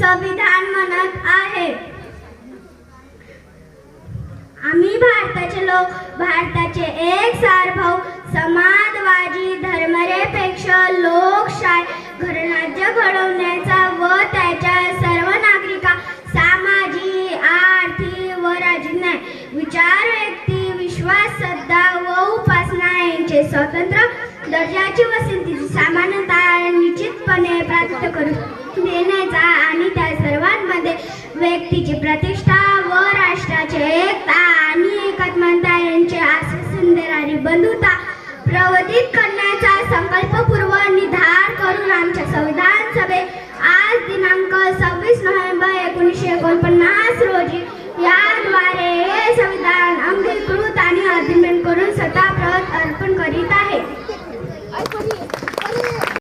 संविधान म्हणत आहे. आम्ही भारताचे लोक, भारताचे एक सार्वभौम समाजवादी धर्मनिरपेक्ष लोकशाही गणराज्य घडवण्याचा व त्याच्या सर्व नागरिका सामाजिक, आर्थिक व राजनैतिक विचार, व्यक्ती विश्वास, श्रद्धा व उपासना यांचे स्वतंत्र दर्जाची व संधीची समानता निश्चितपणे प्राप्त करून देण्याचा आणि त्या सर्वांमध्ये व्यक्तीची प्रतिष्ठा व राष्ट्राची एकता आणि एकात्मता यांचे आश्वासन देणारी बंधुता प्रवर्धित करण्याचा संकल्प